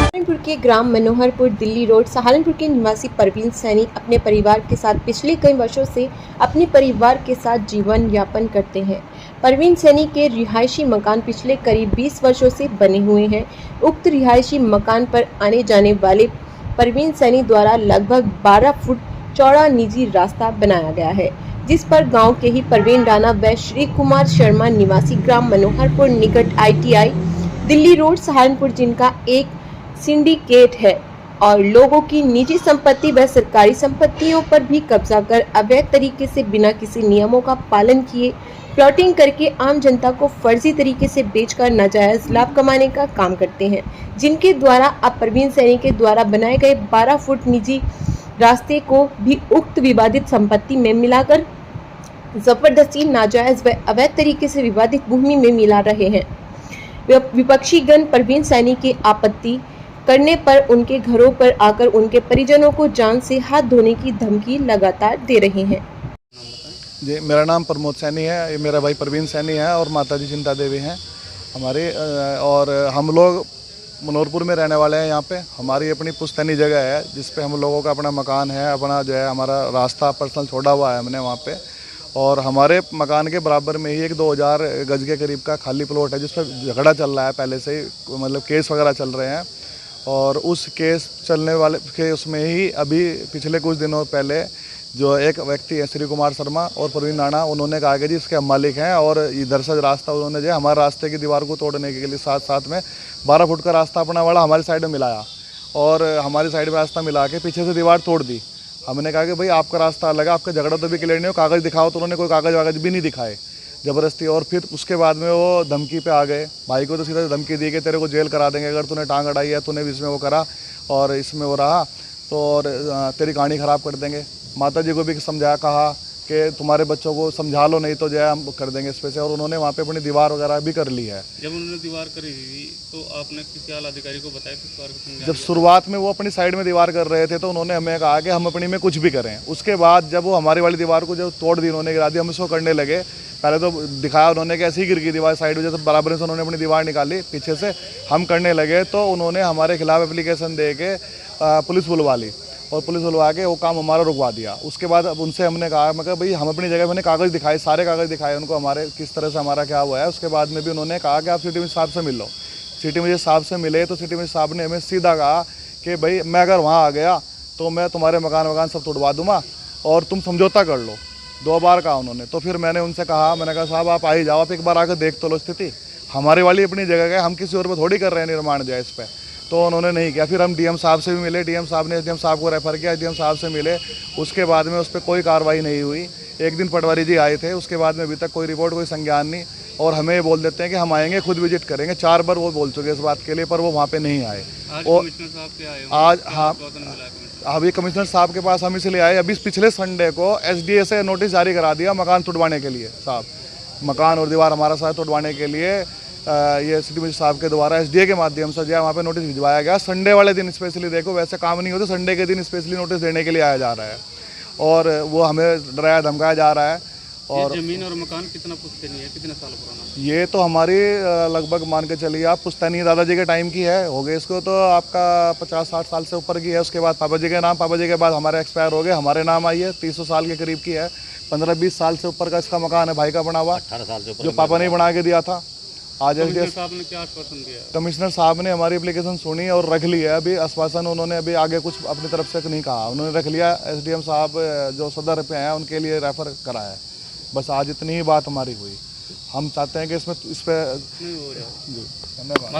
सहारनपुर के ग्राम मनोहरपुर दिल्ली रोड सहारनपुर के निवासी परवीन सैनी अपने परिवार के साथ पिछले कई वर्षों से अपने परिवार के साथ जीवन यापन करते हैं। परवीन सैनी के रिहायशी मकान पिछले करीब 20 वर्षों से बने हुए हैं। उक्त रिहायशी मकान पर आने जाने वाले परवीन सैनी द्वारा लगभग 12 फुट चौड़ा निजी रास्ता बनाया गया है, जिस पर गांव के ही परवीन राणा व श्री कुमार शर्मा निवासी ग्राम मनोहरपुर निकट ITI दिल्ली रोड सहारनपुर जिनका एक सिंडिकेट है और लोगों की निजी संपत्ति व सरकारी संपत्तियों पर भी कब्जा कर अवैध तरीके से बिना किसी नियमों का पालन किए प्लॉटिंग करके आम जनता को फर्जी तरीके से बेचकर नाजायज लाभ कमाने का काम करते हैं, जिनके द्वारा अब परवीन सैनी के द्वारा बनाए गए 12 फुट निजी रास्ते को भी उक्त विवादित संपत्ति में मिलाकर जबरदस्ती नाजायज व अवैध तरीके से विवादित भूमि में मिला रहे हैं। विपक्षी गण परवीन सैनी की आपत्ति करने पर उनके घरों पर आकर उनके परिजनों को जान से हाथ धोने की धमकी लगातार दे रहे हैं। जी, मेरा नाम प्रमोद सैनी है, ये मेरा भाई परवीन सैनी है और माताजी चिंता देवी हैं हमारे। और हम लोग मनोहरपुर में रहने वाले हैं। यहाँ पे हमारी अपनी पुश्तैनी जगह है जिस पे हम लोगों का अपना मकान है, अपना जो है हमारा रास्ता पर्सनल छोड़ा हुआ है हमने वहाँ पे। और हमारे मकान के बराबर में ही एक 2000 गज के करीब का खाली प्लॉट है जिस पर झगड़ा चल रहा है पहले से ही, मतलब केस वगैरह चल रहे हैं। और उस केस चलने वाले के उसमें ही अभी पिछले कुछ दिनों पहले जो एक व्यक्ति है श्री कुमार शर्मा और परवीन राणा, उन्होंने कहा कि जी इसके हम मालिक हैं और इधर से रास्ता उन्होंने जो हमारे रास्ते की दीवार को तोड़ने के लिए साथ में 12 फुट का रास्ता अपना वाला हमारी साइड में मिलाया और हमारी साइड में रास्ता मिला के पीछे से दीवार तोड़ दी। हमने कहा कि भाई आपका रास्ता अलग है, आपका झगड़ा तो भी क्लियर नहीं हो, कागज़ दिखाओ, तो उन्होंने कोई कागज़ वागज भी नहीं दिखाए ज़बरदस्ती। और फिर उसके बाद में वो धमकी पे आ गए। भाई को तो सीधा धमकी दी कि तेरे को जेल करा देंगे अगर तूने टांग अड़ाई है, तूने इसमें वो करा और इसमें वो रहा तो, और तेरी कहानी ख़राब कर देंगे। माता जी को भी समझाया, कहा कि तुम्हारे बच्चों को समझा लो नहीं तो जो है हम कर देंगे इस पे से। और उन्होंने वहाँ पे अपनी दीवार वगैरह भी कर ली है। जब उन्होंने दीवार करी थी तो आपने किसी आला अधिकारी को बताया किस बार को? जब शुरुआत में वो अपनी साइड में दीवार कर रहे थे तो उन्होंने हमें कहा कि हम अपनी में कुछ भी करें। उसके बाद जब वो हमारी वाली दीवार को जब तोड़ दी, उन्होंने गिरा दी, हम इसको करने लगे। पहले तो दिखाया उन्होंने कि ऐसी ही गिर गई दीवार साइड में, जैसे बराबर से उन्होंने अपनी दीवार निकाली पीछे से, हम करने लगे तो उन्होंने हमारे खिलाफ एप्लीकेशन दे के पुलिस बुलवा ली और पुलिस बुलवा के वो काम हमारा रुकवा दिया। उसके बाद अब उनसे हमने कहा, मैं कहा भाई हम अपनी जगह मैंने कागज़ दिखाए, सारे कागज़ दिखाए उनको हमारे किस तरह से हमारा क्या हुआ है। उसके बाद में भी उन्होंने कहा कि आप सिटी मजिस्ट्रेट साहब से मिल लो। सिटी मजिस्ट्रेट साहब से मिले तो सिटी मजिस्ट्रेट साहब ने हमें सीधा कहा कि भाई मैं अगर वहाँ आ गया तो मैं तुम्हारे मकान सब तोड़वा दूँगा और तुम समझौता कर लो। 2 बार कहा उन्होंने। तो फिर मैंने उनसे कहा, मैंने कहा साहब आप आ ही जाओ, आप एक बार आकर देख तो लो स्थिति, हमारी वाली अपनी जगह है, हम किसी और पर थोड़ी कर रहे हैं निर्माण जो है इस पर। तो उन्होंने नहीं किया। फिर हम DM साहब से भी मिले, DM साहब ने SDM साहब को रेफ़र किया, SDM साहब से मिले, उसके बाद में उस पर कोई कार्रवाई नहीं हुई। एक दिन पटवारी जी आए थे, उसके बाद में अभी तक कोई रिपोर्ट, कोई संज्ञान नहीं। और हमें ये बोल देते हैं कि हम आएंगे, खुद विजिट करेंगे। 4 बार वो बोल चुके इस बात के लिए, पर वो वहाँ पे नहीं आए। और आज हाँ, अभी कमिश्नर साहब के पास हम इसलिए आए, अभी पिछले संडे को SDA से नोटिस जारी करा दिया मकान तोड़वाने के लिए। साहब मकान और दीवार हमारा साथ तोड़वाने के लिए ये सिटी मजिस्ट्रेट साहब के द्वारा SDA के माध्यम से जो है वहाँ पे नोटिस भिजवाया गया। संडे वाले दिन स्पेशली, देखो वैसे काम नहीं होते, संडे के दिन स्पेशली नोटिस देने के लिए आया जा रहा है और वो हमें डराया धमकाया जा रहा है। और जमीन और मकान कितना पुश्तैनी है, कितने साल पुराना? ये तो हमारी लगभग मान के चलिए आप पुश्तैनी दादाजी के टाइम की है, हो गए इसको तो आपका 50-60 साल से ऊपर की है। उसके बाद पापा जी के नाम, पापा जी के बाद हमारे एक्सपायर हो गए, हमारे नाम आई है, 300 साल के करीब की है। 15-20 साल से ऊपर का इसका मकान है, भाई का बना हुआ, 18 साल से ऊपर जो पापा ने बना के दिया था। आज कमिश्नर साहब ने क्या आश्वासन दिया? कमिश्नर साहब ने हमारी एप्लीकेशन सुनी और रख ली है। अभी आश्वासन उन्होंने अभी आगे कुछ अपनी तरफ से नहीं कहा, उन्होंने रख लिया। SDM साहब जो सदर पे हैं उनके लिए रेफ़र करा है। बस आज इतनी ही बात हमारी हुई। हम चाहते हैं कि इस पर नहीं हो रहा। जी धन्यवाद।